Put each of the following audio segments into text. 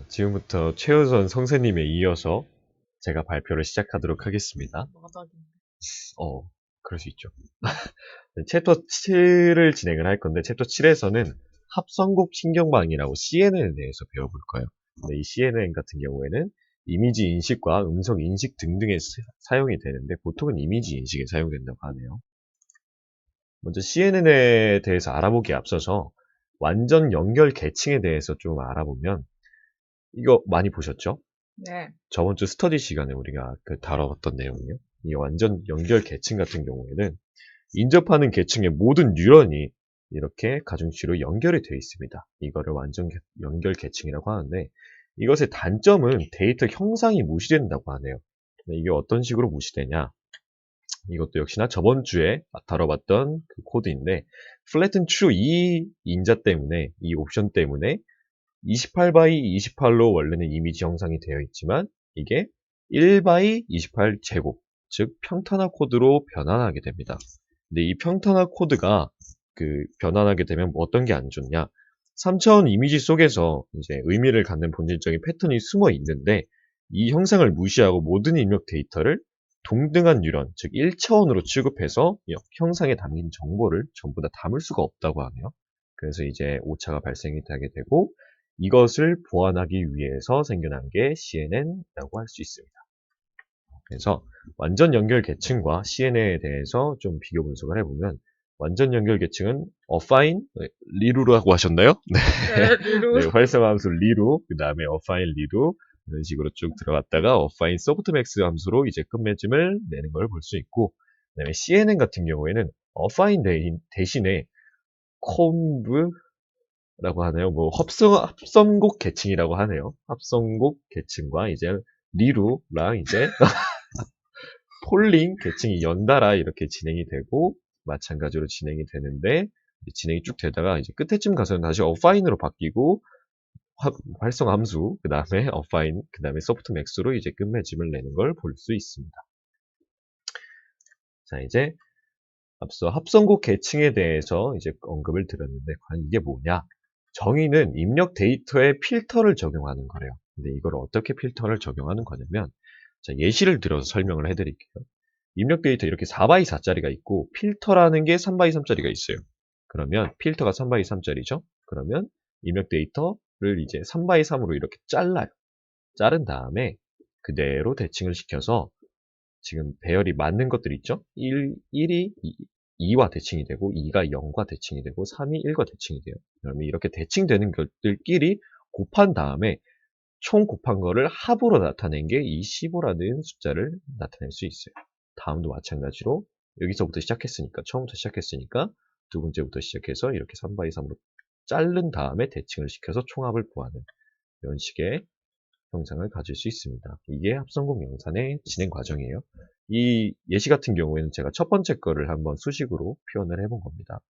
지금부터 최우선 선생님에 이어서 제가 발표를 시작하도록 하겠습니다. 마작인데. 그럴 수 있죠. 챕터 7을 진행을 할 건데, 챕터 7에서는 합성곡 신경방이라고 CNN에 대해서 배워볼 거예요. 근데 이 CNN 같은 경우에는 이미지 인식과 음성 인식 등등에 사용이 되는데, 보통은 이미지 인식에 사용된다고 하네요. 먼저 CNN에 대해서 알아보기에 앞서서 완전 연결 계층에 대해서 좀 알아보면, 이거 많이 보셨죠? 네. 저번 주 스터디 시간에 우리가 다뤄봤던 내용이요. 이 완전 연결 계층 같은 경우에는 인접하는 계층의 모든 뉴런이 이렇게 가중치로 연결이 되어 있습니다. 이거를 완전 연결 계층이라고 하는데, 이것의 단점은 데이터 형상이 무시된다고 하네요. 이게 어떤 식으로 무시되냐? 이것도 역시나 저번 주에 다뤄봤던 그 코드인데, flatten true 이 인자 때문에, 이 옵션 때문에 28by 28로 원래는 이미지 형상이 되어 있지만, 이게 1by 28 제곱, 즉 평탄화 코드로 변환하게 됩니다. 근데 이 평탄화 코드가 변환하게 되면 어떤 게 안 좋냐? 3차원 이미지 속에서 이제 의미를 갖는 본질적인 패턴이 숨어 있는데, 이 형상을 무시하고 모든 입력 데이터를 동등한 뉴런, 즉 1차원으로 취급해서 형상에 담긴 정보를 전부 다 담을 수가 없다고 하네요. 그래서 이제 오차가 발생이 되게 되고, 이것을 보완하기 위해서 생겨난 게 CNN이라고 할 수 있습니다. 그래서 완전 연결 계층과 CNN에 대해서 좀 비교 분석을 해보면, 완전 연결 계층은 affine, 리루라고 하셨나요? 네, 리루. 네, 활성화 함수 리루, 그 다음에 affine 리루, 이런 식으로 쭉 들어갔다가 affine softmax 함수로 이제 끝맺음을 내는 걸 볼 수 있고, 그 다음에 CNN 같은 경우에는 affine 대신에 콤브 라고 하네요. 뭐 합성곡 계층이라고 하네요. 합성곡 계층과 이제 리루랑 이제 폴링 계층이 연달아 이렇게 진행이 되고, 마찬가지로 진행이 되는데, 진행이 쭉 되다가 이제 끝에쯤 가서는 다시 어파인으로 바뀌고, 활성 함수, 그 다음에 어파인, 그 다음에 소프트맥스로 이제 끝맺음을 내는 걸 볼 수 있습니다. 자, 이제 앞서 합성곡 계층에 대해서 이제 언급을 드렸는데, 과연 이게 뭐냐? 정의는 입력 데이터에 필터를 적용하는 거래요. 근데 이걸 어떻게 필터를 적용하는 거냐면, 자, 예시를 들어서 설명을 해드릴게요. 입력 데이터 이렇게 4x4짜리가 있고, 필터라는 게 3x3짜리가 있어요. 그러면 필터가 3x3짜리죠? 그러면 입력 데이터를 이제 3x3으로 이렇게 잘라요. 자른 다음에 그대로 대칭을 시켜서 지금 배열이 맞는 것들 있죠? 1이 2와 대칭이 되고, 2가 0과 대칭이 되고, 3이 1과 대칭이 돼요. 그러면 이렇게 대칭되는 것들끼리 곱한 다음에 총 곱한 거를 합으로 나타낸 게 이 15라는 숫자를 나타낼 수 있어요. 다음도 마찬가지로 여기서부터 시작했으니까, 처음부터 시작했으니까 두 번째부터 시작해서 이렇게 3x3으로 자른 다음에 대칭을 시켜서 총합을 구하는 이런 식의 형상을 가질 수 있습니다. 이게 합성곡 영산의 진행 과정이에요. 이 예시 같은 경우에는 제가 첫 번째 거를 한번 수식으로 표현을 해본 겁니다.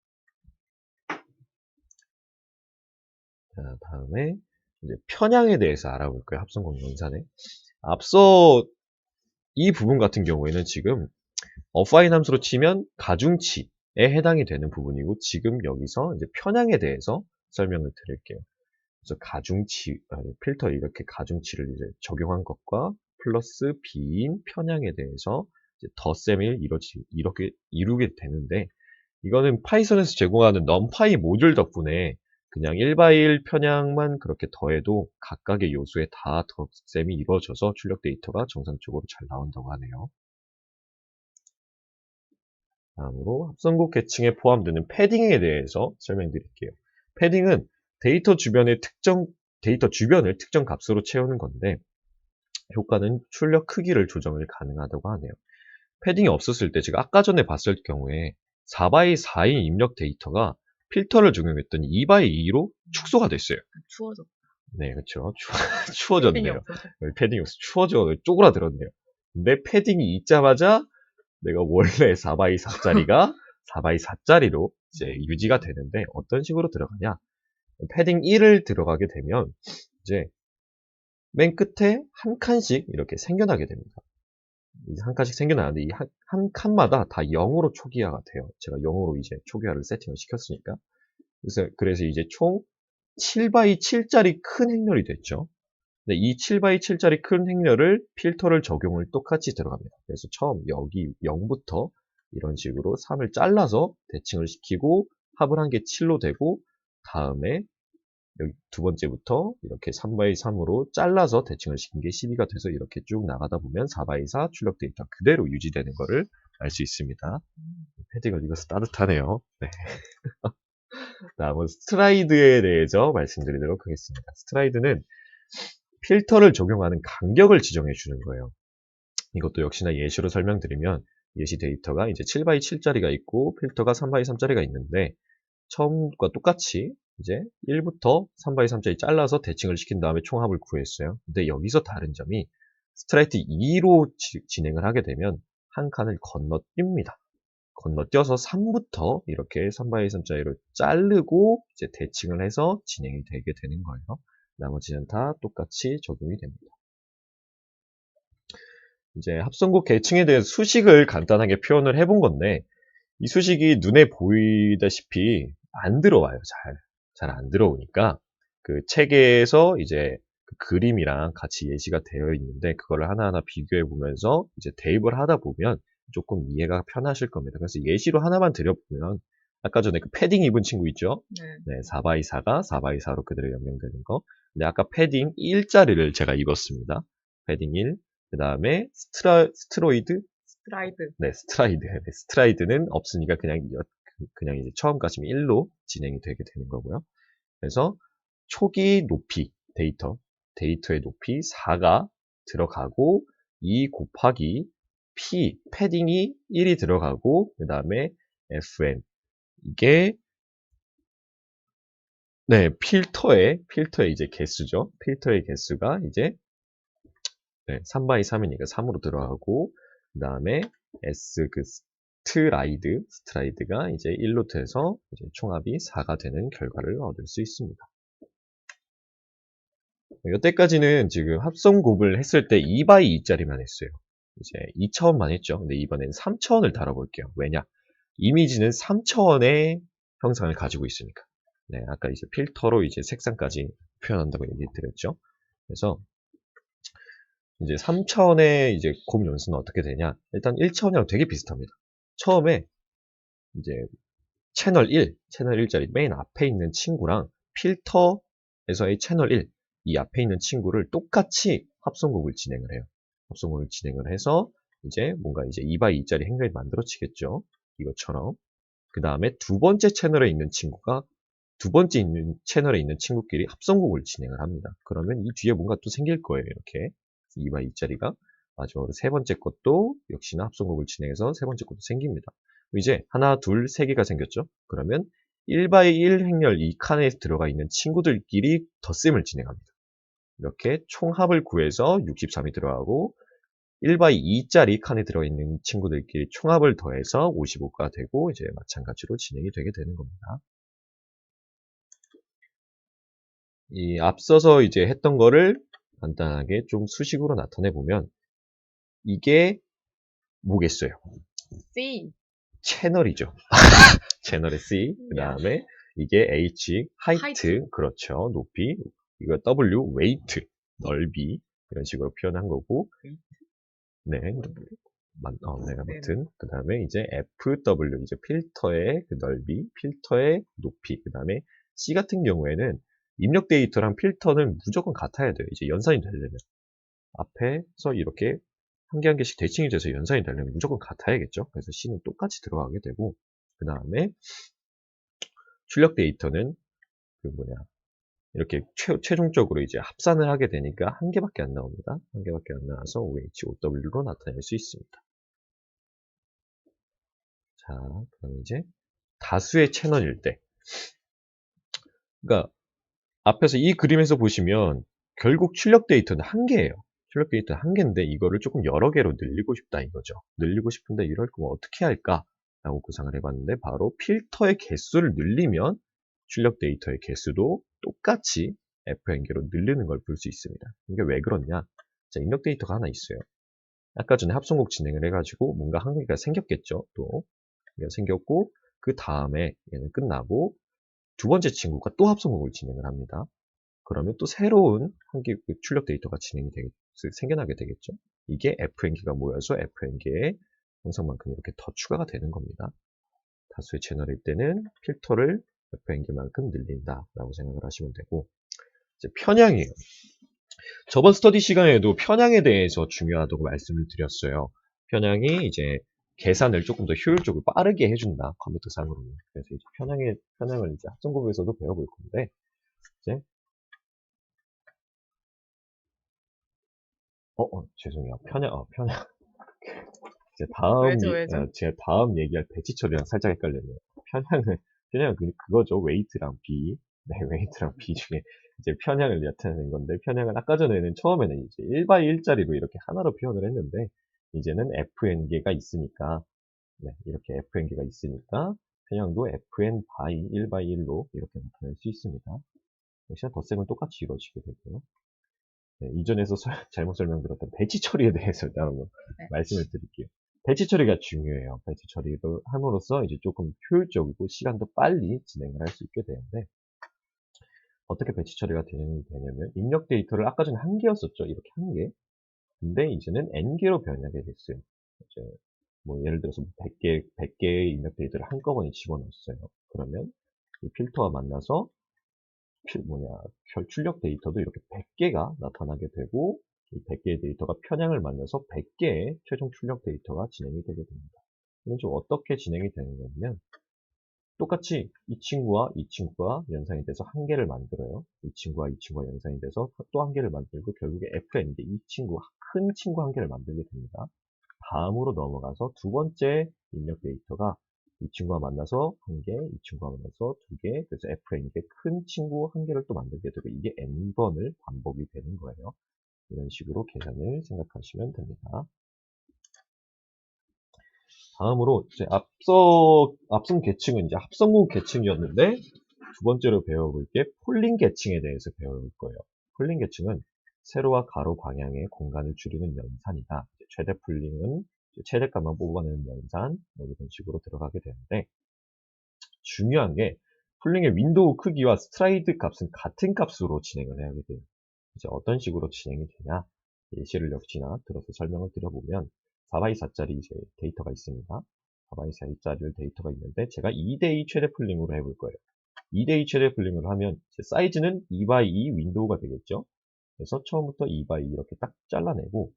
자, 다음에 이제 편향에 대해서 알아볼 거예요. 합성곡 영산에. 앞서 이 부분 같은 경우에는 지금 어파인 함수로 치면 가중치에 해당이 되는 부분이고, 지금 여기서 이제 편향에 대해서 설명을 드릴게요. 그래서 가중치, 필터 이렇게 가중치를 이제 적용한 것과 플러스 B인 편향에 대해서 이제 덧셈을 이렇게 이루게 되는데, 이거는 파이썬에서 제공하는 numpy 모듈 덕분에 그냥 1x1 편향만 그렇게 더해도 각각의 요소에 다 덧셈이 이루어져서 출력 데이터가 정상적으로 잘 나온다고 하네요. 다음으로 합성곡 계층에 포함되는 패딩에 대해서 설명드릴게요. 패딩은 데이터 주변을 특정 값으로 채우는 건데, 효과는 출력 크기를 조정을 가능하다고 하네요. 패딩이 없었을 때 제가 아까 전에 봤을 경우에 4x4인 입력 데이터가 필터를 적용했더니 2x2로 축소가 됐어요. 추워졌다. 네, 그렇죠. 패딩이 추워졌네요. 없어서. 패딩이 없어 추워져 쪼그라들었네요. 근데 패딩이 있자마자 내가 원래 4x4짜리가 4x4짜리로 이제 유지가 되는데, 어떤 식으로 들어가냐? 패딩 1을 들어가게 되면 이제 맨 끝에 한 칸씩 이렇게 생겨나게 됩니다. 이제 한 칸씩 생겨나는데, 이 한 칸마다 다 0으로 초기화가 돼요. 제가 0으로 이제 초기화를 세팅을 시켰으니까. 그래서 이제 총 7x7짜리 큰 행렬이 됐죠. 근데 이 7x7짜리 큰 행렬을 필터를 적용을 똑같이 들어갑니다. 그래서 처음 여기 0부터 이런 식으로 3을 잘라서 대칭을 시키고 합을 한 게 7로 되고 다음에 여기 두 번째부터 이렇게 3x3으로 잘라서 대칭을 시킨 게 12가 돼서 이렇게 쭉 나가다 보면 4x4 출력 데이터 그대로 유지되는 거를 알 수 있습니다. 패딩을 입어서 따뜻하네요. 네. 다음은 스트라이드에 대해서 말씀드리도록 하겠습니다. 스트라이드는 필터를 적용하는 간격을 지정해 주는 거예요. 이것도 역시나 예시로 설명드리면 예시 데이터가 이제 7x7짜리가 있고 필터가 3x3짜리가 있는데 처음과 똑같이 이제 1부터 3x3짜리 잘라서 대칭을 시킨 다음에 총합을 구했어요. 근데 여기서 다른 점이 스트라이트 2로 진행을 하게 되면 한 칸을 건너뜁니다. 건너뛰어서 3부터 이렇게 3x3짜리로 자르고 이제 대칭을 해서 진행이 되게 되는 거예요. 나머지는 다 똑같이 적용이 됩니다. 이제 합성곡 계층에 대해서 수식을 간단하게 표현을 해본 건데 이 수식이 눈에 보이다시피 안 들어와요. 잘 안 들어오니까 그 책에서 이제 그 그림이랑 같이 예시가 되어 있는데 그거를 하나하나 비교해 보면서 이제 대입을 하다 보면 조금 이해가 편하실 겁니다. 그래서 예시로 하나만 드려보면 아까 전에 그 패딩 입은 친구 있죠? 네, 4x4가 4x4로 그대로 연결되는 거. 근데 아까 패딩 1짜리를 제가 입었습니다. 패딩 1. 그 다음에 스트로이드? 스트라이드. 네, 스트라이드. 네, 스트라이드는 없으니까 그냥 이제 처음까지 1로 진행이 되게 되는 거고요. 그래서 초기 높이 데이터의 높이 4가 들어가고 2 곱하기 P, 패딩이 1이 들어가고 그 다음에 FN 이게 네, 필터의 이제 개수죠. 필터의 개수가 이제 네, 3x3이니까 3으로 들어가고 그 다음에 S 그 스트라이드가 이제 1로 돼서 이제 총합이 4가 되는 결과를 얻을 수 있습니다. 여태까지는 지금 합성 곱을 했을 때 2x2짜리만 했어요. 이제 2차원만 했죠. 근데 이번엔 3차원을 다뤄볼게요. 왜냐? 이미지는 3차원의 형상을 가지고 있으니까. 네, 아까 이제 필터로 이제 색상까지 표현한다고 얘기 드렸죠. 그래서 이제 3차원의 이제 곱 연수는 어떻게 되냐? 일단 1차원이랑 되게 비슷합니다. 처음에 이제 채널 1짜리 맨 앞에 있는 친구랑 필터에서의 채널 1, 이 앞에 있는 친구를 똑같이 합성곡을 진행을 해요. 합성곡을 진행을 해서 이제 뭔가 이제 2x2짜리 행렬이 만들어지겠죠. 이것처럼. 그 다음에 두 번째 채널에 있는 친구가 두 번째 있는 채널에 있는 친구끼리 합성곡을 진행을 합니다. 그러면 이 뒤에 뭔가 또 생길 거예요. 이렇게 2x2짜리가 마지막으로 세 번째 것도 역시나 합성곡을 진행해서 세 번째 것도 생깁니다. 이제 하나, 둘, 세 개가 생겼죠. 그러면 1x1 행렬 이 칸에 들어가 있는 친구들끼리 덧셈을 진행합니다. 이렇게 총합을 구해서 63이 들어가고 1x2짜리 칸에 들어있는 친구들끼리 총합을 더해서 55가 되고 이제 마찬가지로 진행이 되게 되는 겁니다. 이 앞서서 이제 했던 거를 간단하게 좀 수식으로 나타내 보면 이게 뭐겠어요? C. 채널이죠. 채널의 C. 그 다음에 이게 H, 하이트. 그렇죠. 높이. 이거 W, 웨이트. 넓이. 이런 식으로 표현한 거고. 네. 네, 아무튼. 그 다음에 이제 FW. 이제 필터의 그 넓이, 필터의 높이. 그 다음에 C 같은 경우에는 입력 데이터랑 필터는 무조건 같아야 돼요. 이제 연산이 되려면. 앞에서 이렇게 한 개 한 개씩 대칭이 돼서 연산이 되려면 무조건 같아야겠죠. 그래서 C는 똑같이 들어가게 되고, 그 다음에 출력 데이터는 그 뭐냐 이렇게 최종적으로 이제 합산을 하게 되니까 한 개밖에 안 나옵니다. 한 개밖에 안 나와서 OH, OW로 나타낼 수 있습니다. 자, 그럼 이제 다수의 채널일 때, 그러니까 앞에서 이 그림에서 보시면 결국 출력 데이터는 한 개예요. 출력 데이터 한 개인데 이거를 조금 여러 개로 늘리고 싶다 이거죠. 늘리고 싶은데 이럴 거면 어떻게 할까? 라고 구상을 해봤는데 바로 필터의 개수를 늘리면 출력 데이터의 개수도 똑같이 Fn개로 늘리는 걸 볼 수 있습니다. 이게 왜 그렇냐? 자, 입력 데이터가 하나 있어요. 아까 전에 합성곡 진행을 해가지고 뭔가 한 개가 생겼겠죠. 또 생겼고 그 다음에 얘는 끝나고 두 번째 친구가 또 합성곡을 진행을 합니다. 그러면 또 새로운 출력 데이터가 생겨나게 되겠죠. 이게 FN기가 모여서 FN기의 형성만큼 이렇게 더 추가가 되는 겁니다. 다수의 채널일 때는 필터를 FN기만큼 늘린다라고 생각을 하시면 되고, 이제 편향이에요. 저번 스터디 시간에도 편향에 대해서 중요하다고 말씀을 드렸어요. 편향이 이제 계산을 조금 더 효율적으로 빠르게 해준다. 컴퓨터상으로는. 그래서 이제 편향을 이제 합성공부에서도 배워볼 건데, 이제, 죄송해요. 편향. 왜죠, 왜죠? 제 다음 얘기할 배치 처리랑 살짝 헷갈렸네요. 편향은 그거죠. 웨이트랑 B. 네, 웨이트랑 B 중에 이제 편향을 나타내는 건데, 편향은 아까 전에는 처음에는 이제 1x1짜리로 이렇게 하나로 표현을 했는데, 이제는 FN계가 있으니까, 네, 이렇게 FN계가 있으니까, 편향도 FN by 1x1로 이렇게 나타낼 수 있습니다. 역시나 덧셈은 똑같이 이루어지게 되고요. 네, 이전에서 잘못 설명드렸던 배치 처리에 대해서 한번 네. 말씀을 드릴게요. 배치 처리가 중요해요. 배치 처리를 함으로써 이제 조금 효율적이고 시간도 빨리 진행을 할 수 있게 되는데, 어떻게 배치 처리가 되냐면, 입력 데이터를 아까 전에 한 개였었죠. 이렇게 한 개. 근데 이제는 N개로 변하게 됐어요. 이제 뭐 예를 들어서 100개의 입력 데이터를 한꺼번에 집어넣었어요. 그러면 이 필터가 만나서 출력 데이터도 이렇게 100개가 나타나게 되고, 이 100개의 데이터가 편향을 만나서 100개의 최종 출력 데이터가 진행이 되게 됩니다. 이건 좀 어떻게 진행이 되는 거냐면, 똑같이 이 친구와 이 친구가 연상이 돼서 한 개를 만들어요. 이 친구와 이 친구가 연상이 돼서 또 한 개를 만들고, 결국에 FN인데 이 친구, 큰 친구 한 개를 만들게 됩니다. 다음으로 넘어가서 두 번째 입력 데이터가 이 친구와 만나서 한 개, 이 친구와 만나서 두 개, 그래서 FN인데 큰 친구 한 개를 또 만들게 되고, 이게 N번을 반복이 되는 거예요. 이런 식으로 계산을 생각하시면 됩니다. 다음으로 이제 앞선 계층은 이제 합성국 계층이었는데, 두 번째로 배워볼 게 폴링 계층에 대해서 배워볼 거예요. 폴링 계층은 세로와 가로 방향의 공간을 줄이는 연산이다. 최대 폴링은 최대값만 뽑아내는 연산, 뭐 이런 식으로 들어가게 되는데, 중요한 게 폴링의 윈도우 크기와 스트라이드 값은 같은 값으로 진행을 해야 돼요. 이제 어떤 식으로 진행이 되냐? 예시를 역시나 들어서 설명을 드려보면, 4x4짜리 이제 데이터가 있습니다. 4x4짜리 데이터가 있는데, 제가 2대2 최대 폴링으로 해볼 거예요. 2대2 최대 폴링을 하면 사이즈는 2x2 윈도우가 되겠죠. 그래서 처음부터 2x2 이렇게 딱 잘라내고,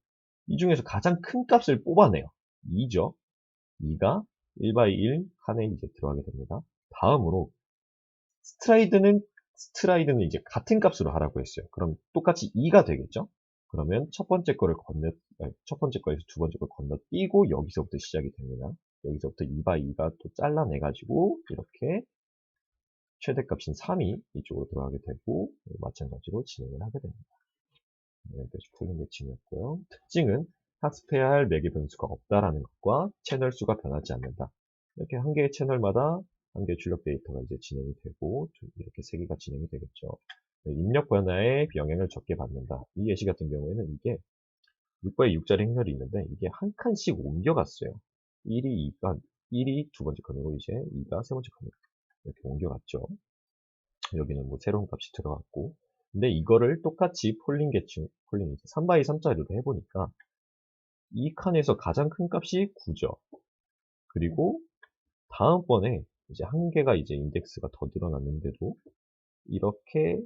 이 중에서 가장 큰 값을 뽑아내요. 2죠. 2가 1x1 칸에 이제 들어가게 됩니다. 다음으로 스트라이드는 이제 같은 값으로 하라고 했어요. 그럼 똑같이 2가 되겠죠? 그러면 첫 번째 거에서 두 번째 걸 건너뛰고 여기서부터 시작이 됩니다. 여기서부터 2x2가 또 잘라내가지고 이렇게 최대값인 3이 이쪽으로 들어가게 되고, 마찬가지로 진행을 하게 됩니다. 여기까지 풀린 매칭이었고요. 특징은 학습해야 할 매개 변수가 없다라는 것과 채널 수가 변하지 않는다. 이렇게 한 개의 채널마다 한 개의 출력 데이터가 이제 진행이 되고, 이렇게 세 개가 진행이 되겠죠. 입력 변화에 영향을 적게 받는다. 이 예시 같은 경우에는 이게 6x 6짜리 행렬이 있는데, 이게 한 칸씩 옮겨갔어요. 1이 두 번째 칸이고, 이제 2가 세 번째 칸이고, 이렇게 옮겨갔죠. 여기는 뭐 새로운 값이 들어갔고, 근데 이거를 똑같이 폴링 3x3짜리로 해보니까 이 칸에서 가장 큰 값이 9죠. 그리고 다음번에 이제 한 개가 이제 인덱스가 더 늘어났는데도 이렇게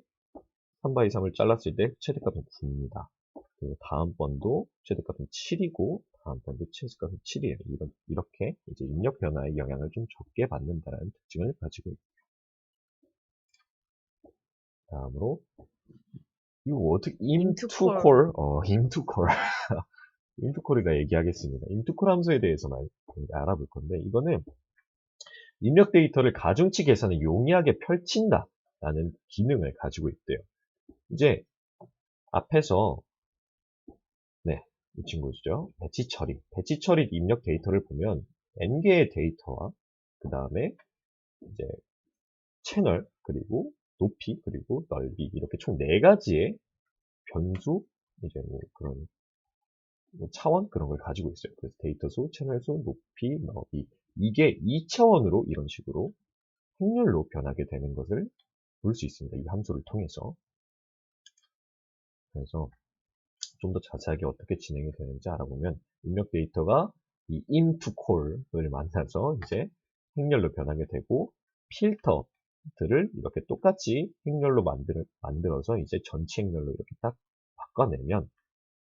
3x3을 잘랐을 때 최대값은 9입니다. 그리고 다음번도 최대값은 7이고, 다음번도 최대값은 7이에요. 이렇게 이제 입력 변화의 영향을 좀 적게 받는다는 특징을 가지고 있습니다. 다음으로 이 워드 into 임투콜 임투콜이가 얘기하겠습니다. 임투콜 함수에 대해서 알아볼 건데, 이거는 입력 데이터를 가중치 계산을 용이하게 펼친다라는 기능을 가지고 있대요. 이제 앞에서 네, 이 친구죠. 배치 처리 입력 데이터를 보면 n개의 데이터와 그 다음에 이제 채널, 그리고 높이, 그리고 넓이, 이렇게 총 4가지의 변수, 이제 뭐 그런 뭐 차원 그런 걸 가지고 있어요. 그래서 데이터 수, 채널 수, 높이, 넓이, 이게 2차원으로 이런 식으로 행렬로 변하게 되는 것을 볼 수 있습니다. 이 함수를 통해서. 그래서 좀 더 자세하게 어떻게 진행이 되는지 알아보면 입력 데이터가 이 into call을 만나서 이제 행렬로 변하게 되고 필터들을 이렇게 똑같이 행렬로 만들어서 이제 전체 행렬로 이렇게 딱 바꿔내면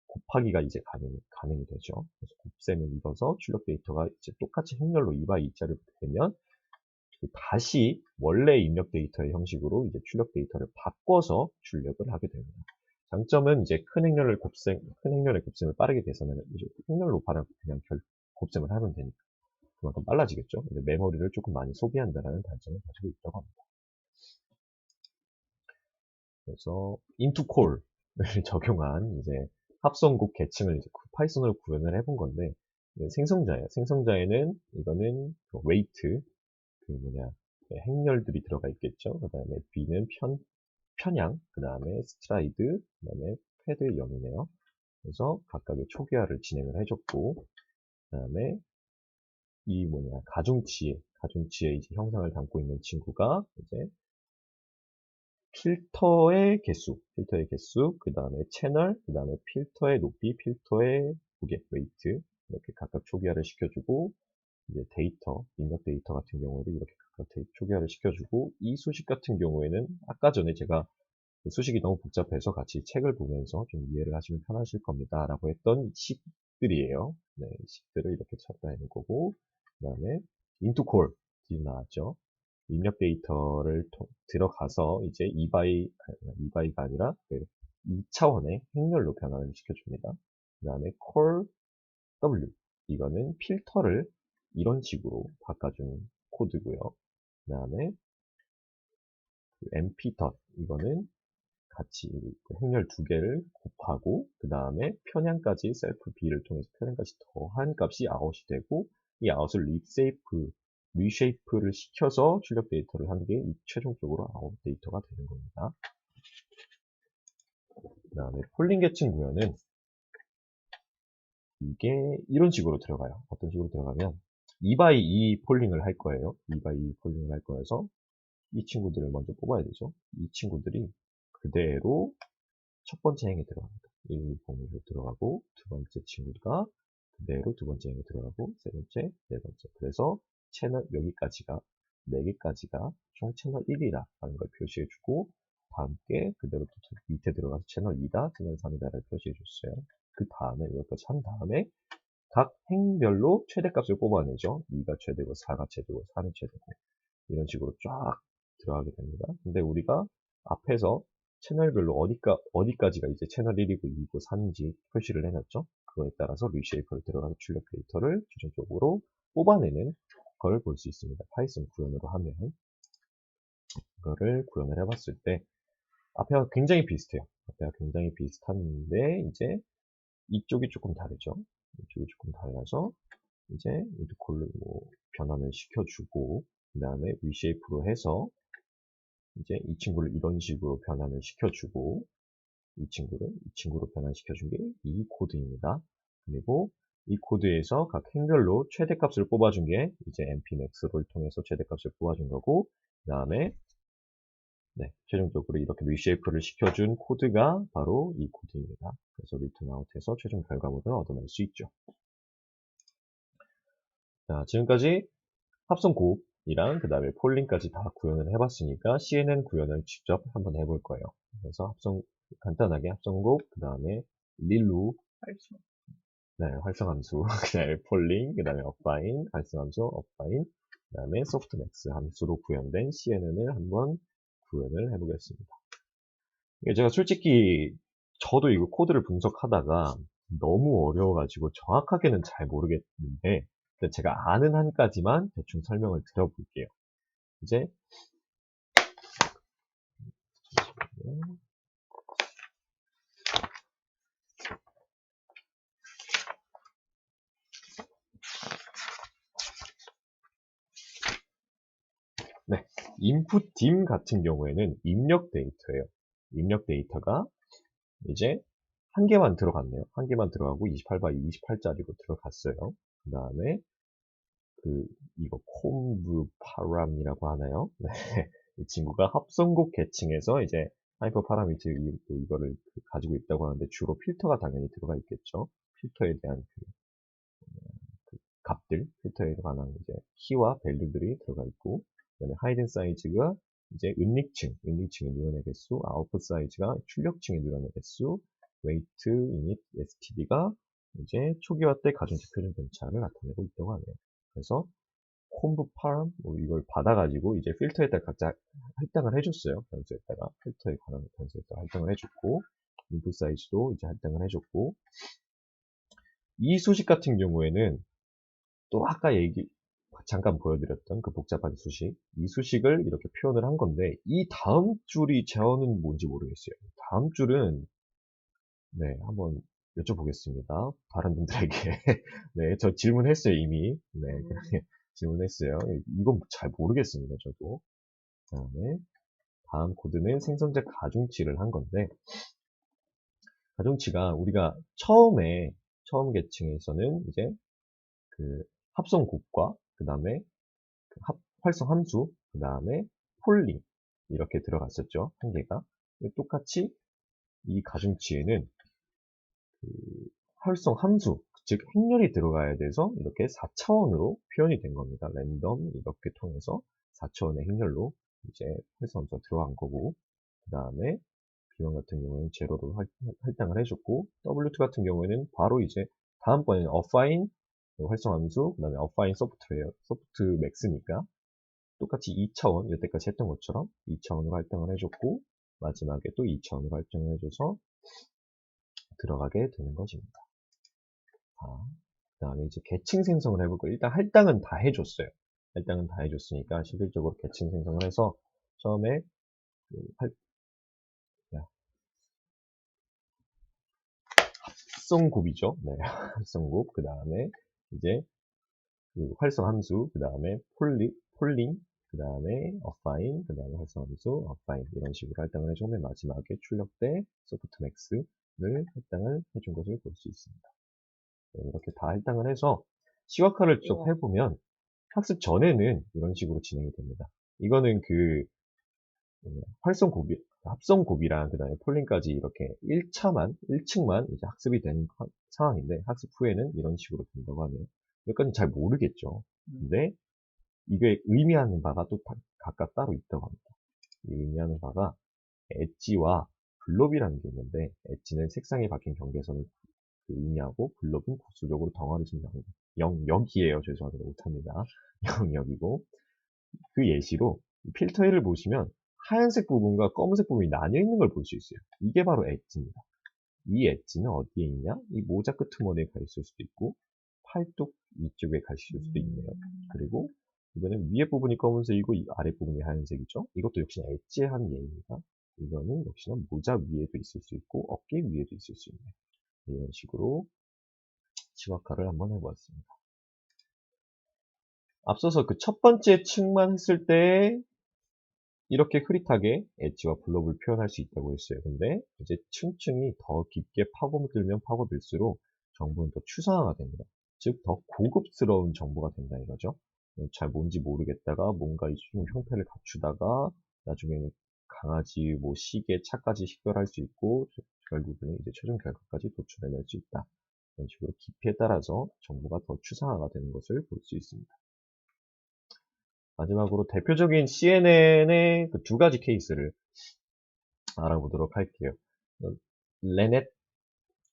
곱하기가 이제 가능이 되죠. 그래서 곱셈을 입어서 출력 데이터가 이제 똑같이 행렬로 2 2자로 되면 다시 원래 입력 데이터의 형식으로 이제 출력 데이터를 바꿔서 출력을 하게 됩니다. 장점은 이제 큰 행렬의 곱셈을 빠르게 계산하면 이제 행렬로 그냥 곱셈을 하면 되니까 그만큼 빨라지겠죠. 근데 메모리를 조금 많이 소비한다는 단점을 가지고 있다고 합니다. 그래서 into call을 적용한 이제 합성국 계층을 이제 파이썬으로 구현을 해본 건데 생성자예요. 생성자에는 이거는 weight 행렬들이 들어가 있겠죠. 그 다음에 B는 편향, 그 다음에 스트라이드, 그 다음에 패드 0이네요. 그래서 각각의 초기화를 진행을 해줬고, 그 다음에 이 가중치의 이제 형상을 담고 있는 친구가 이제 필터의 개수, 그 다음에 채널, 그 다음에 필터의 높이, 필터의 무게, 웨이트 이렇게 각각 초기화를 시켜주고 이제 입력 데이터 같은 경우도 이렇게 각각 초기화를 시켜주고 이 수식 같은 경우에는 아까 전에 제가 수식이 너무 복잡해서 같이 책을 보면서 좀 이해를 하시면 편하실 겁니다. 라고 했던 식들이에요. 네, 식들을 이렇게 찾다 해는 거고 그 다음에 into call 나왔죠. 입력 데이터를 들어가서 이제 2바이가 아니라 2차원의 행렬로 변환을 시켜줍니다. 그 다음에 call w 이거는 필터를 이런 식으로 바꿔주는 코드고요. 그 다음에 mp. 이거는 같이 행렬 두 개를 곱하고 그 다음에 편향까지 셀프 b를 통해서 편향까지 더한 값이 out이 되고 이 out을 리쉐이프를 시켜서 출력 데이터를 한 게 최종적으로 아웃 데이터가 되는 겁니다. 그 다음에 폴링 계층 구현은 이게 이런 식으로 들어가요. 어떤 식으로 들어가면 2x2 폴링을 할 거예요. 2x2 폴링을 할 거여서 이 친구들을 먼저 뽑아야 되죠. 이 친구들이 그대로 첫 번째 행에 들어갑니다. 1, 2, 0으로 들어가고 두 번째 친구가 그대로 두 번째 행에 들어가고 세 번째, 네 번째. 그래서 채널 여기까지가 4개까지가 총 채널 1이라는 걸 표시해주고 함께 그대로 또 밑에 들어가서 채널 2다, 채널 3이다를 표시해줬어요. 그 다음에 여기까지 한 다음에 각 행별로 최대값을 뽑아내죠. 2가 최대고 4가 최대고 3이 최대고 이런 식으로 쫙 들어가게 됩니다. 근데 우리가 앞에서 채널별로 어디까지가 이제 채널 1이고 2이고 3인지 표시를 해놨죠. 그거에 따라서 리쉐이퍼를 들어가서 출력 데이터를 최종적으로 뽑아내는 걸 볼 수 있습니다. 파이썬 구현으로 하면 이거를 구현을 해봤을 때 앞에와 굉장히 비슷해요. 앞에와 굉장히 비슷한데 이제 이쪽이 조금 다르죠. 이쪽이 조금 달라서 이제 인트콜을 변환을 시켜주고 그 다음에 리쉐이프로 해서 이제 이 친구를 이런 식으로 변환을 시켜주고 이 친구로 변환시켜준 게 이 코드입니다. 그리고 이 코드에서 각 행별로 최대값을 뽑아준 게 이제 npmax를 통해서 최대값을 뽑아준 거고 그 다음에 최종적으로 이렇게 리쉐이프를 시켜준 코드가 바로 이 코드입니다. 그래서 리턴 아웃해서 최종 결과물을 얻어낼 수 있죠. 자, 지금까지 합성곱이랑 그 다음에 폴링까지 다 구현을 해봤으니까 CNN 구현을 직접 한번 해볼 거예요. 그래서 간단하게 합성곱, 그 다음에 릴루, 활성함수, 그 다음에 폴링, 그 다음에 업바인, 활성함수, 업바인, 그 다음에 소프트맥스 함수로 구현된 CNN을 한번 구현을 해보겠습니다. 제가 솔직히 저도 이거 코드를 분석하다가 너무 어려워가지고 정확하게는 잘 모르겠는데 제가 아는 한까지만 대충 설명을 드려볼게요. 이제 input dim 같은 경우에는 입력 데이터예요. 입력 데이터가 이제 한 개만 들어갔네요. 한 개만 들어가고 28바이 28짜리로 들어갔어요. 그 다음에 이거 콤브 파람이라고 하나요? 이 친구가 합성곡 계층에서 이제 하이퍼 파라미터 이거를 가지고 있다고 하는데 주로 필터가 당연히 들어가 있겠죠. 필터에 대한 값들, 필터에 관한 이제 키와 밸류들이 들어가 있고, 그다음에 하이든 사이즈가 이제 은닉층의 뉴런의 개수, 아웃풋 사이즈가 출력층의 뉴런의 개수, 웨이트, 이닛, std가 이제 초기화 때 가중치 표준 변차를 나타내고 있다고 하네요. 그래서 콤브 파람 이걸 받아가지고 이제 필터에다 각자 할당을 해줬어요. 변수에다가 필터에 관한 변수에다가 할당을 해줬고, 인풋 사이즈도 이제 할당을 해줬고, 이 수식 같은 경우에는 또 아까 잠깐 보여드렸던 그 복잡한 수식, 이 수식을 이렇게 표현을 한 건데, 이 다음 줄이 제어는 뭔지 모르겠어요. 다음 줄은, 네, 한번 여쭤보겠습니다. 다른 분들에게. 네, 저 질문했어요, 이미. 네, 질문했어요. 이건 잘 모르겠습니다, 저도. 그다음에, 다음 코드는 생성자 가중치를 한 건데, 가중치가 우리가 처음 계층에서는 이제 그 합성 곱과, 그 다음에 활성 함수, 그 다음에 폴링 이렇게 들어갔었죠. 한 개가. 똑같이 이 가중치에는 그 활성 함수, 즉 행렬이 들어가야 돼서 이렇게 4차원으로 표현이 된 겁니다. 랜덤 이렇게 통해서 4차원의 행렬로 이제 활성 함수가 들어간 거고, 그 다음에 B1 같은 경우에는 제로로 할당을 해줬고, W2 같은 경우에는 바로 이제 다음번에는 어파인 활성함수, 그 다음에 어파인 소프트웨어, 소프트 맥스니까 똑같이 2차원, 여태까지 했던 것처럼 2차원으로 할당을 해줬고, 마지막에 또 2차원으로 할당을 해줘서 들어가게 되는 것입니다. 그 다음에 이제 계층 생성을 해볼 거예요. 일단 할당은 다 해줬어요. 할당은 다 해줬으니까 실질적으로 계층 생성을 해서 처음에 그 합성곱이죠. 네, 합성곱. 그 다음에 이제 그 활성 함수, 그 다음에 폴링, 그 다음에 어파인, 그 다음에 활성 함수, 어파인 이런 식으로 할당을 해주고 맨 마지막에 출력 때 소프트 맥스를 할당을 해준 것을 볼 수 있습니다. 네, 이렇게 다 할당을 해서 시각화를 쭉 우와. 해보면 학습 전에는 이런 식으로 진행이 됩니다. 이거는 그 활성곱이, 합성곱이랑 그 다음에 폴링까지 이렇게 1층만 이제 학습이 되는 상황인데 학습 후에는 이런 식으로 된다고 하네요. 여기까지는 잘 모르겠죠. 근데 이게 의미하는 바가 또 각각 따로 있다고 합니다. 이 의미하는 바가 엣지와 블롭이라는 게 있는데, 엣지는 색상이 바뀐 경계선을 의미하고 블롭은 구수적으로 덩어리 증가합니다. 영역이에요. 죄송합니다. 못합니다. 영역이고, 그 예시로 필터 1을 보시면 하얀색 부분과 검은색 부분이 나뉘어 있는 걸 볼 수 있어요. 이게 바로 엣지입니다. 이 엣지는 어디에 있냐? 이 모자 끄트머리에 가 있을 수도 있고, 팔뚝 이쪽에 가 있을 수도 있네요. 그리고 이거는 위에 부분이 검은색이고 이 아래 부분이 하얀색이죠. 이것도 역시나 엣지의 한 예입니다. 이거는 역시나 모자 위에도 있을 수 있고 어깨 위에도 있을 수 있네요. 이런 식으로 시각화를 한번 해보았습니다. 앞서서 그 첫 번째 층만 했을 때 이렇게 흐릿하게 엣지와 블록을 표현할 수 있다고 했어요. 근데 이제 층층이 더 깊게 파고들면 파고들수록 정보는 더 추상화가 됩니다. 즉, 더 고급스러운 정보가 된다 이거죠. 잘 뭔지 모르겠다가 뭔가 좀 형태를 갖추다가 나중에는 강아지, 뭐 시계, 차까지 식별할 수 있고 결국에는 이제 최종 결과까지 도출해낼 수 있다. 이런 식으로 깊이에 따라서 정보가 더 추상화가 되는 것을 볼 수 있습니다. 마지막으로 대표적인 CNN의 그 두 가지 케이스를 알아보도록 할게요. 레넷,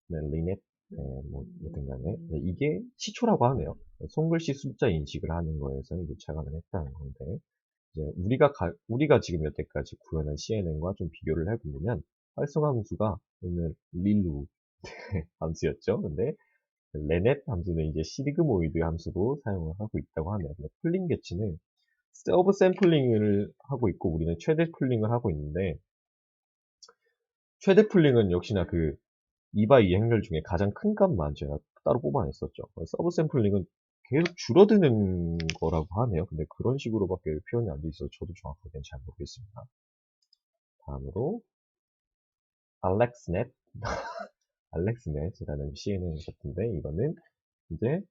네, 리넷, 네, 뭐, 여튼 간에. 네, 이게 시초라고 하네요. 손글씨 숫자 인식을 하는 거에서 이제 착안을 했다는 건데, 이제 우리가 지금 여태까지 구현한 CNN과 좀 비교를 해보면, 활성화 함수가 오늘 릴루 함수였죠. 근데, 레넷 함수는 이제 시그모이드 함수로 사용을 하고 있다고 하네요. 근데 풀링 개치는 서브 샘플링을 하고 있고 우리는 최대 풀링을 하고 있는데 최대 풀링은 역시나 그 2x2 행렬 중에 가장 큰 값만 제가 따로 뽑아냈었죠. 서브 샘플링은 계속 줄어드는 거라고 하네요. 근데 그런 식으로밖에 표현이 안 돼 있어서 저도 정확하게는 잘 모르겠습니다. 다음으로 알렉스넷 알렉스넷이라는 CNN 같은데 이거는 이제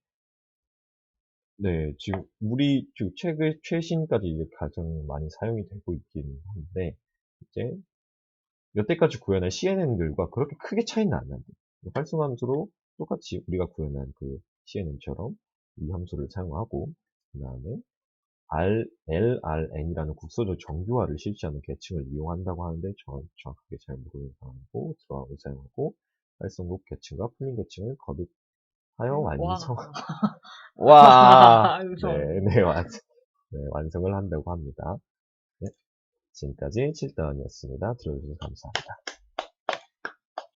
네, 지금 지금 최신까지 이제 가장 많이 사용이 되고 있긴 한데 이제 여태까지 구현한 CNN들과 그렇게 크게 차이는 안 난대. 활성함수로 똑같이 우리가 구현한 그 CNN처럼 이 함수를 사용하고, 그 다음에 LRN이라는 국소적 정규화를 실시하는 계층을 이용한다고 하는데 정확하게 잘 모르는 상황이고, 드라우를 사용하고 활성국 계층과 풀린 계층을 거듭하여 완성. 와. 와, 완성. 네, 완성을 한다고 합니다. 네, 지금까지 7단이었습니다. 들어주셔서 감사합니다.